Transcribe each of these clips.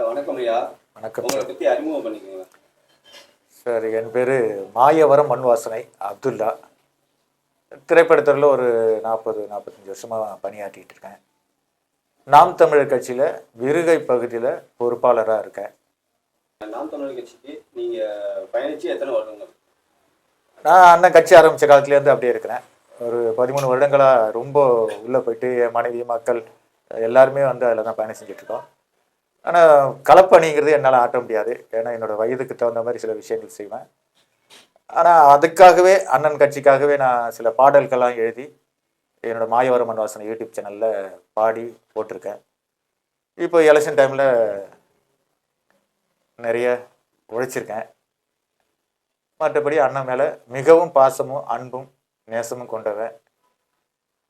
வணக்கம் ஐயா. வணக்கம் உங்களை சார். பத்தி அறிமுகம் பண்ணிக்கோங்க. சார், என் பேர் மாயவரம் மண்வாசனை அப்துல்லா. திரைப்படத்துறையில் ஒரு 45 வருஷமாக பணியாற்றிட்டு இருக்கேன். நாம் தமிழர் கட்சியில் விருகை பகுதியில் பொறுப்பாளராக இருக்கேன். நாம் தமிழர் கட்சிக்கு நீங்க பயணிச்சு எத்தனை வருடங்கள்? நான் அண்ணன் கட்சி ஆரம்பித்த காலத்துலேருந்து அப்படியே இருக்கிறேன். ஒரு 13 வருடங்களாக ரொம்ப உள்ளே போயிட்டு என் மனைவி மக்கள் எல்லாருமே அதில் தான் பயணம் செஞ்சிட்ருக்கோம். ஆனால் களப்பணிங்கிறது என்னால் ஆட்ட முடியாது. ஏன்னா என்னோடய வயதுக்கு தகுந்த மாதிரி சில விஷயங்கள் செய்வேன். ஆனால் அதுக்காகவே அண்ணன் கட்சிக்காகவே நான் சில பாடல்கள்லாம் எழுதி என்னோடய மாயவரம் மண்வாசனை யூடியூப் சேனலில் பாடி போட்டிருக்கேன். இப்போ எலெக்ஷன் டைமில் நிறைய உழைச்சிருக்கேன். மற்றபடி அண்ணன் மேலே மிகவும் பாசமும் அன்பும் நேசமும் கொண்டவன்.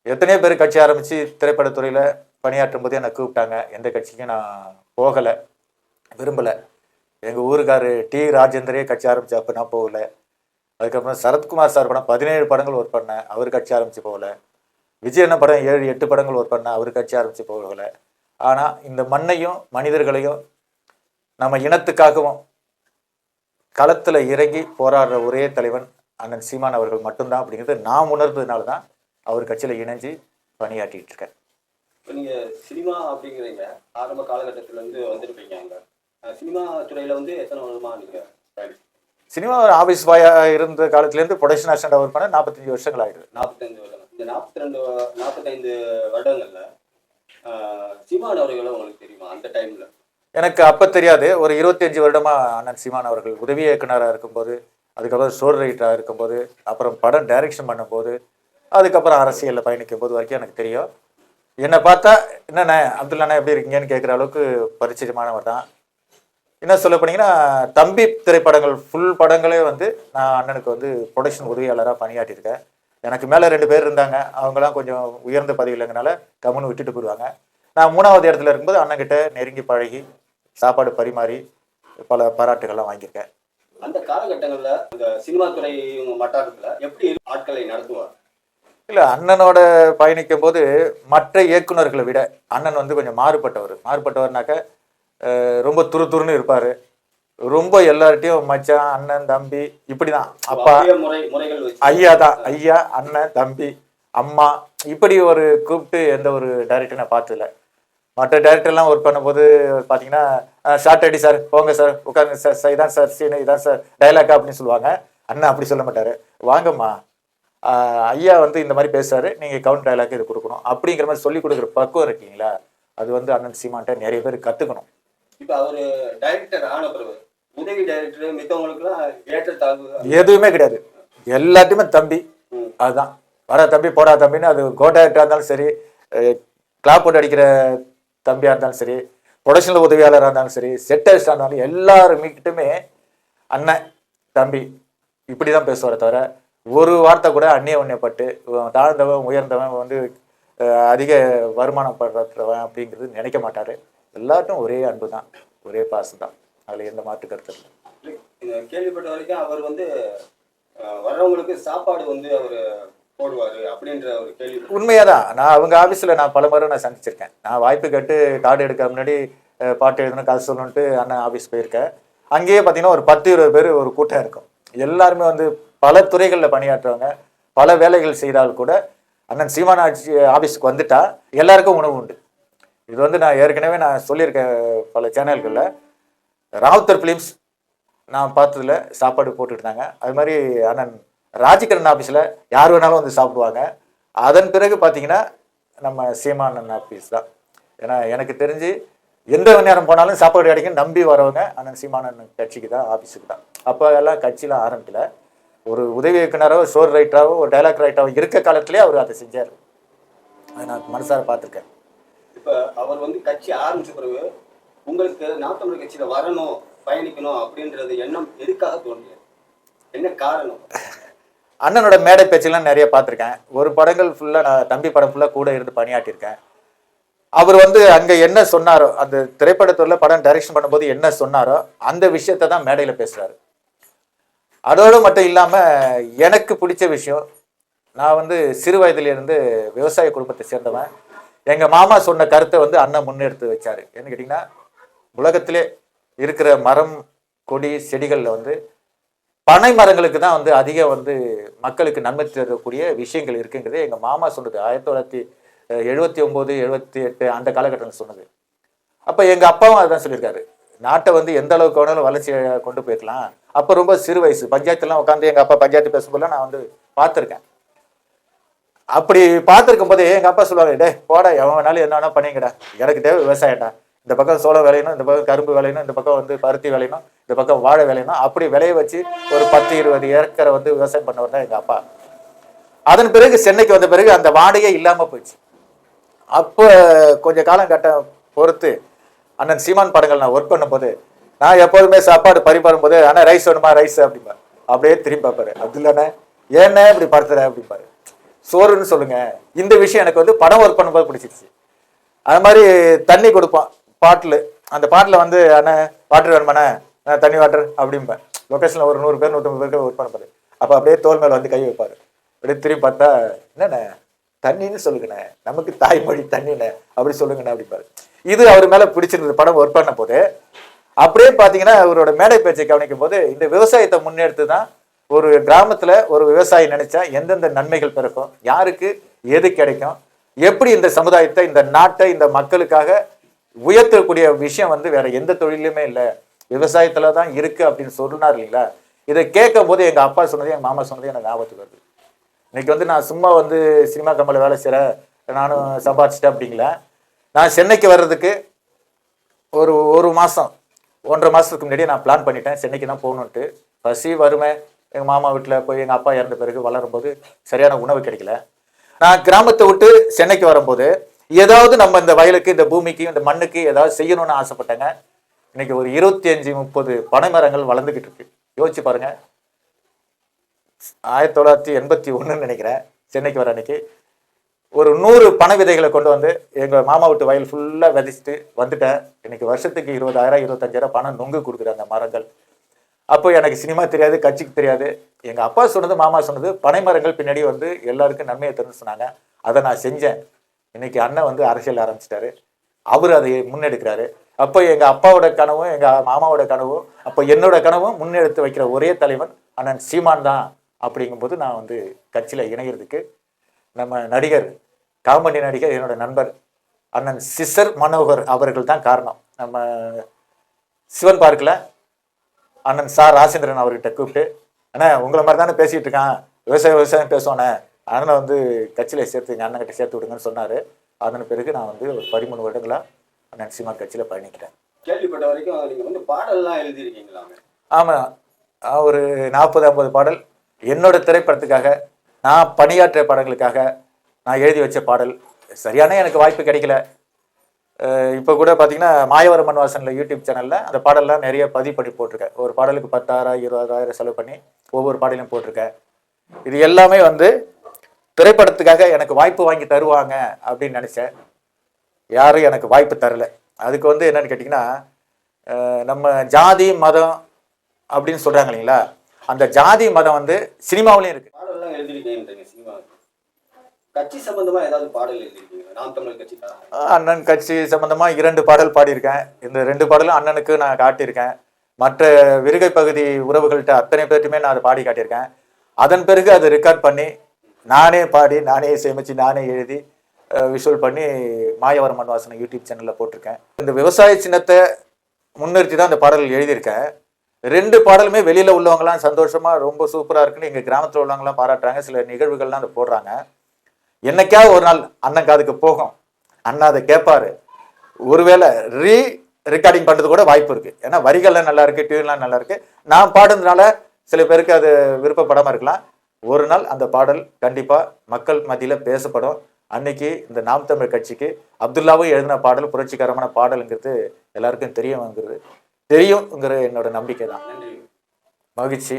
எத்தனையோ பேர் கட்சி ஆரம்பித்து திரைப்படத்துறையில் பணியாற்றும் போது என்னை கூப்பிட்டாங்க. எந்த கட்சிக்கும் நான் போகலை, விரும்பலை. எங்கள் ஊருக்கார் டி ராஜேந்திரே கட்சி ஆரம்பித்தப்போ நான் போகலை. அதுக்கப்புறம் சரத்குமார் சார் படம் 17 படங்கள் ஒர்க் பண்ணேன், அவர் கட்சி ஆரம்பித்து போகலை. விஜய் என்ன படம் 7-8 படங்கள் ஒர்க் பண்ணேன், அவர் கட்சி ஆரம்பித்து போகலை. ஆனால் இந்த மண்ணையும் மனிதர்களையும் நம்ம இனத்துக்காகவும் களத்தில் இறங்கி போராடுற ஒரே தலைவன் அண்ணன் சீமான் அவர்கள் மட்டும்தான் அப்படிங்கிறது நான் உணர்ந்ததுனால தான் அவர் கட்சியில் இணைஞ்சு பணியாற்றிட்டு இருக்கேன். இப்போ நீங்கள் சினிமா அப்படிங்கிறீங்க, ஆரம்ப காலகட்டத்திலேருந்து வந்திருப்பீங்க. அங்கே சினிமா துறையில் எத்தனை வருடமா நீங்கள் சினிமா ஆஃபீஸ் பாயாக இருந்த காலத்துலேருந்து ப்ரொடக்ஷன் அசிஸ்டன்ட் ஒர்க் பண்ண 45 வருஷங்கள் ஆகிடுது. 45 வருடங்கள். இந்த 45 வருடங்களில் சீமான் அவர்களும் உங்களுக்கு தெரியுமா? அந்த டைமில் எனக்கு அப்போ தெரியாது. ஒரு 25 வருடமாக அண்ணன் சீமான் அவர்கள் உதவி இயக்குனராக இருக்கும்போது, அதுக்கப்புறம் ஸ்டோரி ரைட்டராக இருக்கும்போது, அப்புறம் படம் டைரக்ஷன் பண்ணும்போது, அதுக்கப்புறம் அரசியலில் பயணிக்கும் போது வரைக்கும் எனக்கு தெரியும். என்னை பார்த்தா என்னண்ணே அப்துல்லாண்ணே எப்படி இருக்கீங்கன்னு கேட்குற அளவுக்கு பரிச்சயமானவர் தான். என்ன சொல்ல போனீங்கன்னா, தம்பி திரைப்படங்கள் ஃபுல் படங்களே நான் அண்ணனுக்கு ப்ரொடக்ஷன் உதவியாளராக பணியாற்றியிருக்கேன். எனக்கு மேலே 2 பேர் இருந்தாங்க. அவங்களாம் கொஞ்சம் உயர்ந்த பதவியில்லைங்கனால கம்முன்னு விட்டுட்டு போயிடுவாங்க. நான் 3வது இடத்துல இருக்கும்போது அண்ணன்கிட்ட நெருங்கி பழகி சாப்பாடு பரிமாறி பல பாராட்டுகள்லாம் வாங்கியிருக்கேன். அந்த காலகட்டங்களில் அந்த சினிமா துறை வட்டாரத்தில் எப்படி ஆட்களை நடத்துவார்? இல்லை, அண்ணனோட பயணிக்கும் போது மற்ற இயக்குநர்களை விட அண்ணன் கொஞ்சம் மாறுபட்டவர்னாக்க ரொம்ப துருன்னு இருப்பார். ரொம்ப எல்லார்ட்டையும் மச்சான், அண்ணன், தம்பி இப்படி தான். அப்பா ஐயா தான், ஐயா, அண்ணன், தம்பி, அம்மா இப்படி ஒரு கூப்பிட்டு எந்த ஒரு டைரக்டர் நான் பார்த்ததில்ல. மற்ற டைரக்டர்லாம் ஒர்க் பண்ணும்போது பார்த்தீங்கன்னா, ஷார்ட் அடி சார், போங்க சார், உட்காருங்க சார், இதான் சார் சீனு, இதான் சார் டைலாக்கா அப்படின்னு சொல்லுவாங்க. அண்ணன் அப்படி சொல்ல மாட்டார். வாங்கம்மா, ஐயா இந்த மாதிரி பேசுறாரு, நீங்கள் கவுண்ட் டைலாக் இது கொடுக்கணும் அப்படிங்கிற மாதிரி சொல்லி கொடுக்குற பக்குவம் இருக்கீங்களா, அது அண்ணன் சீமான்ட்ட நிறைய பேர் கற்றுக்கணும். இப்போ அவர் டைரக்டர் ஆன பிறகு உதவி டைரக்டர் மித்தவங்களுக்குலாம் ஏற்ற தாழ்வு எதுவுமே கிடையாது. எல்லாத்தையுமே தம்பி, அதுதான் வர தம்பி போடா தம்பின்னு. அது கோ டைரக்டராக இருந்தாலும் சரி, கிளாப் போட்டு அடிக்கிற தம்பியாக இருந்தாலும் சரி, ப்ரொடக்ஷனில் உதவியாளராக இருந்தாலும் சரி, செட்டர்ஸ்டாக இருந்தாலும் எல்லாருமிக்கிட்டுமே அண்ணன், தம்பி இப்படி தான் பேசுவார தவிர ஒரு வார்த்தை கூட அந்நியப்பட்டு தாழ்ந்தவன் உயர்ந்தவன் அதிக வருமானம் படுறவன் அப்படிங்கிறது நினைக்க மாட்டார். எல்லாருக்கும் ஒரே அன்பு தான், ஒரே பாசம் தான். அதில் எந்த மாற்று கருத்து இல்லை. கேள்விப்பட்ட வரைக்கும் அவர் வர்றவங்களுக்கு சாப்பாடு அவர் போடுவார் அப்படின்ற ஒரு கேள்வி உண்மையாக தான். அவங்க ஆஃபீஸில் நான் பல முறை சந்திச்சிருக்கேன். நான் வாய்ப்பு கேட்டு கார்டு எடுக்க முன்னாடி பாட்டு எழுதணும், கதை சொல்லணுன்ட்டு அண்ணன் ஆஃபீஸ் போயிருக்கேன். அங்கேயே பார்த்தீங்கன்னா ஒரு 10-20 பேர் ஒரு கூட்டம் இருக்கும். எல்லாருமே பல துறைகளில் பணியாற்றுறவங்க, பல வேலைகள் செய்தால் கூட அண்ணன் சீமான் ஆஃபீஸுக்கு வந்துட்டா எல்லாருக்கும் உணவு உண்டு. இது நான் ஏற்கனவே சொல்லியிருக்கேன் பல சேனல்களில். ராவுத்தர் ஃபிலிம்ஸ் நான் பார்த்ததில் சாப்பாடு போட்டுக்கிட்டாங்க. அது மாதிரி அண்ணன் ராஜ்கிரண் ஆஃபீஸில் யார் வேணாலும் சாப்பிடுவாங்க. அதன் பிறகு பார்த்தீங்கன்னா நம்ம சீமானன் ஆஃபீஸ் தான். ஏன்னா எனக்கு தெரிஞ்சு எந்த நேரம் போனாலும் சாப்பாடு கிடைக்கும் நம்பி வரவங்க அண்ணன் சீமானன் கட்சிக்கு தான், ஆஃபீஸுக்கு தான். அப்போ எல்லாம் கட்சியெலாம் ஆரம்பிக்கல. ஒரு உதவி இயக்குனராகவோ ஸ்டோரி ரைட்டராகவோ ஒரு டைலாக் ரைட்டராகவோ இருக்க காலத்திலே அவர் அதை செஞ்சார். அதை நான் மனசார பார்த்துருக்கேன். இப்போ அவர் கட்சி ஆரம்பிச்ச பிறகு உங்களுக்கு நாம் தமிழர் கட்சியில் வரணும், பயணிக்கணும் அப்படின்றது எண்ணம் எதுக்காக தோன்றியது? என்ன காரணம்? அண்ணனோட மேடை பேச்செல்லாம் நிறைய பார்த்துருக்கேன். ஒரு படங்கள் ஃபுல்லாக நான் தம்பி படம் ஃபுல்லாக கூட இருந்து பணியாற்றியிருக்கேன். அவர் அங்கே என்ன சொன்னாரோ, அந்த திரைப்படத்துறையில் படம் டைரக்ஷன் பண்ணும்போது என்ன சொன்னாரோ அந்த விஷயத்தை தான் மேடையில் பேசுகிறாரு. அதோடு மட்டும் இல்லாமல் எனக்கு பிடிச்ச விஷயம், நான் சிறு வயதிலிருந்து விவசாய குடும்பத்தை சேர்ந்தவன். எங்கள் மாமா சொன்ன கருத்தை அண்ணன் முன்னெடுத்து வச்சார். என்ன கேட்டிங்கன்னா, உலகத்திலே இருக்கிற மரம் கொடி செடிகளில் வந்து பனை மரங்களுக்கு தான் வந்து அதிக வந்து மக்களுக்கு நன்மை தரக்கூடிய விஷயங்கள் இருக்குங்கிறது எங்கள் மாமா சொன்னது 1979 78 அந்த காலகட்டத்தில் சொன்னது. அப்போ எங்கள் அப்பாவும் அதுதான் சொல்லியிருக்காரு. நாட்டை வந்து எந்த அளவுக்கு வேணாலும் வளர்ச்சியை கொண்டு போயிருக்கலாம். அப்போ ரொம்ப சிறு வயசு பஞ்சாயத்துலாம் உட்காந்து எங்கள் அப்பா பஞ்சாயத்து பேசும்போதெல்லாம் நான் வந்து பார்த்துருக்கேன். அப்படி பார்த்துருக்கும் போதே எங்கள் அப்பா சொல்லுவாங்க, டே போடா எவன் வேணாலும் என்ன வேணா பண்ணிங்கடா, எனக்கு தேவை விவசாயம்டா, இந்த பக்கம் சோளம் விளையணும், இந்த பக்கம் கரும்பு விளையணும், இந்த பக்கம் வந்து பருத்தி விளையணும், இந்த பக்கம் வாழை விளையணும், அப்படி விளைய வச்சு ஒரு 10-20 ஏக்கரை வந்து விவசாயம் பண்ணவர் தான் எங்கள் அப்பா. அதன் பிறகு சென்னைக்கு வந்த பிறகு அந்த வாடகையே இல்லாமல் போயிடுச்சு. அப்போ கொஞ்சம் காலம் கட்ட பொறுத்து அண்ணன் சீமான் படங்கள் நான் ஒர்க் பண்ணும்போது நான் எப்போதுமே சாப்பாடு பரிமாறும் போது அண்ணா ரைஸ் வேணுமா ரைஸ் அப்படிம்பாரு. அப்படியே திரும்பி பார்ப்பாரு, அது இல்லைண்ணே ஏண்ணே இப்படி படுத்துற அப்படிம்பாரு. சோறுன்னு சொல்லுங்க. இந்த விஷயம் எனக்கு வந்து படம் ஒர்க் பண்ணும்போது பிடிச்சிருச்சு. அது மாதிரி தண்ணி கொடுப்பான் பாட்டில், அந்த பாட்டில் வந்து அண்ணன் வாட்டர் வேணுமாண்ணே தண்ணி வாட்டர் அப்படிம்பேன். லொக்கேஷனில் ஒரு 100 பேர் 150 பேருக்கு ஒர்க் பண்ண போது அப்போ அப்படியே தோல் மேலே வந்து கை வைப்பார். அப்படியே திரும்பி பார்த்தா என்னண்ணே தண்ணின்னு சொல்லுங்கண்ணே, நமக்கு தாய்மொழி தண்ணிண்ணே அப்படி சொல்லுங்கண்ணே அப்படிப்பாரு. இது அவர் மேலே பிடிச்சிருந்தது படம் ஒர்க் பண்ண போது. அப்படியே பார்த்தீங்கன்னா அவரோட மேடை பேச்சை கவனிக்கும் போது இந்த விவசாயத்தை முன்னெடுத்து தான் ஒரு கிராமத்தில் ஒரு விவசாயி நினைச்சா எந்தெந்த நன்மைகள் பிறக்கும், யாருக்கு எது கிடைக்கும், எப்படி இந்த சமுதாயத்தை இந்த நாட்டை இந்த மக்களுக்காக உயர்த்தக்கூடிய விஷயம் வந்து வேற எந்த தொழிலுமே இல்லை, விவசாயத்துல தான் இருக்கு அப்படின்னு சொன்னார் இல்லைங்களா. இதை கேட்கும் போது எங்க அப்பா சொன்னது எங்க மாமா சொன்னது எனக்கு ஞாபகத்துக்கு வருது. இன்னைக்கு வந்து நான் சும்மா வந்து சினிமா கம்பெனியில் வேலை செய்கிறேன், நானும் சம்பாதிச்சிட்டேன் அப்படிங்களா. நான் சென்னைக்கு வர்றதுக்கு ஒரு மாதம் 1.5 மாதத்துக்கு முன்னாடியே நான் பிளான் பண்ணிட்டேன் சென்னைக்கு தான் போகணுன்ட்டு. பசி வறுமை, எங்கள் மாமா வீட்டில் போய் எங்கள் அப்பா இறந்த பிறகு வளரும்போது சரியான உணவு கிடைக்கல. நான் கிராமத்தை விட்டு சென்னைக்கு வரும்போது ஏதாவது நம்ம இந்த வயலுக்கு இந்த பூமிக்கு இந்த மண்ணுக்கு ஏதாவது செய்யணும்னு ஆசைப்பட்டேங்க. இன்னைக்கு ஒரு 25-30 பனை மரங்கள் வளர்ந்துக்கிட்டு இருக்கு. யோசிச்சு பாருங்க. 1981 நினைக்கிறேன் சென்னைக்கு வர அன்னைக்கு ஒரு 100 பனை விதைகளை கொண்டு வந்து எங்கள் மாமா வீட்டு வயல் ஃபுல்லாக விதைச்சிட்டு வந்துட்டேன். இன்னைக்கு வருஷத்துக்கு 20,000 25,000 பணம் நொங்கு கொடுக்குற அந்த மரங்கள். அப்போ எனக்கு சினிமா தெரியாது, கட்சிக்கு தெரியாது. எங்கள் அப்பா சொன்னது மாமா சொன்னது பனை மரங்கள் பின்னாடி வந்து எல்லாருக்கும் நன்மையை தருன்னு சொன்னாங்க. அதை நான் செஞ்சேன். இன்னைக்கு அண்ணன் வந்து அரசியல் ஆரம்பிச்சிட்டாரு, அவர் அதை முன்னெடுக்கிறாரு. அப்போ எங்கள் அப்பாவோட கனவும் எங்கள் மாமாவோட கனவும் அப்போ என்னோட கனவும் முன்னெடுத்து வைக்கிற ஒரே தலைவன் அண்ணன் சீமான் தான். அப்படிங்கும்போது நான் வந்து கட்சியில் இணைகிறதுக்கு நம்ம நடிகர் காமெடி நடிகர் என்னோட நண்பர் அண்ணன் சிசர் மனோகர் அவர்கள் தான் காரணம். நம்ம சிவன் பார்க்கில் அண்ணன் சார் ராசேந்திரன் அவர்கிட்ட கூப்பிட்டு, அண்ணா உங்களை மாதிரி தானே பேசிகிட்டு இருக்கான், விவசாயம் பேசுவானே, அண்ணனை வந்து கட்சியில் சேர்த்து அண்ணன்கிட்ட சேர்த்து விடுங்கன்னு சொன்னார். அதன் பிறகு நான் வந்து ஒரு 13 வருடங்களாக அண்ணன் சீமான் கட்சியில் பயணிக்கிறேன். கேள்விப்பட்ட வரைக்கும் நீங்கள் வந்து பாடல்லாம் எழுதியிருக்கீங்களாமே? ஆமாம், ஒரு 40-50 பாடல் என்னோட திரைப்படத்துக்காக நான் பணியாற்ற பாடல்களுக்காக நான் எழுதி வச்ச பாடல். சரியான எனக்கு வாய்ப்பு கிடைக்கல. இப்போ கூட பார்த்தீங்கன்னா மாயவரம் மண்வாசனில் யூடியூப் சேனலில் அந்த பாடல்லாம் நிறைய பதிவு பண்ணி போட்டிருக்கேன். ஒரு பாடலுக்கு 10,000 20,000 செலவு பண்ணி ஒவ்வொரு பாடலையும் போட்டிருக்கேன். இது எல்லாமே வந்து திரைப்படத்துக்காக எனக்கு வாய்ப்பு வாங்கி தருவாங்க அப்படின்னு நினச்சேன். யாரும் எனக்கு வாய்ப்பு தரல. அதுக்கு வந்து என்னன்னு கேட்டிங்கன்னா, நம்ம ஜாதி மதம் அப்படின்னு சொல்கிறாங்க இல்லைங்களா, அந்த ஜாதி மதம் வந்து சினிமாவிலையும் இருக்குது. பாடல்லாம் எழுதிருக்கீங்க சினிமா கட்சி சம்பந்தமா ஏதாவது பாடல் எழுதிருக்கீங்க? நாம் தமிழர் கட்சிக்காக அண்ணன் கட்சி சம்பந்தமா 2 பாடல் பாடியிருக்கேன். இந்த 2 பாடலும் அண்ணனுக்கு நான் காட்டியிருக்கேன். மற்ற விருகை பகுதி உறவுகள்கிட்ட அத்தனை பேர்ட்டுமே நான் அதை பாடி காட்டியிருக்கேன். அதன் பிறகு அதை ரெக்கார்ட் பண்ணி நானே பாடி நானே சேமித்து நானே எழுதி விஷுவல் பண்ணி மாயவரம் மண்வாசனை யூடியூப் சேனலில் போட்டிருக்கேன். இந்த விவசாய சின்னத்தை முன்னிறுத்தி தான் இந்த பாடல் எழுதியிருக்கேன். 2 பாடலுமே வெளியில் உள்ளவங்களாம் சந்தோஷமாக ரொம்ப சூப்பராக இருக்குன்னு எங்கள் கிராமத்தில் உள்ளவங்களாம் பாராட்டுறாங்க. சில நிகழ்வுகள்லாம் அதை போடுறாங்க. என்னைக்காவது ஒரு நாள் அண்ணன் காதுக்கு போகும், அண்ணன் அதை கேட்பாரு. ஒருவேளை ரெக்கார்டிங் பண்ணுறது கூட வாய்ப்பு இருக்குது. ஏன்னா வரிகள்லாம் நல்லா இருக்குது, டியூன்லாம் நல்லா இருக்குது. நான் பாடுறதுனால சில பேருக்கு அது விருப்பப்படாமல் இருக்கலாம். ஒரு நாள் அந்த பாடல் கண்டிப்பாக மக்கள் மத்தியில் பேசப்படும். அன்னைக்கு இந்த நாம் தமிழ் கட்சிக்கு அப்துல்லாவும் எழுதின பாடல் புரட்சிகரமான பாடலுங்கிறது எல்லாருக்கும் தெரியுங்கிற என்னோட நம்பிக்கை தான். மகிழ்ச்சி.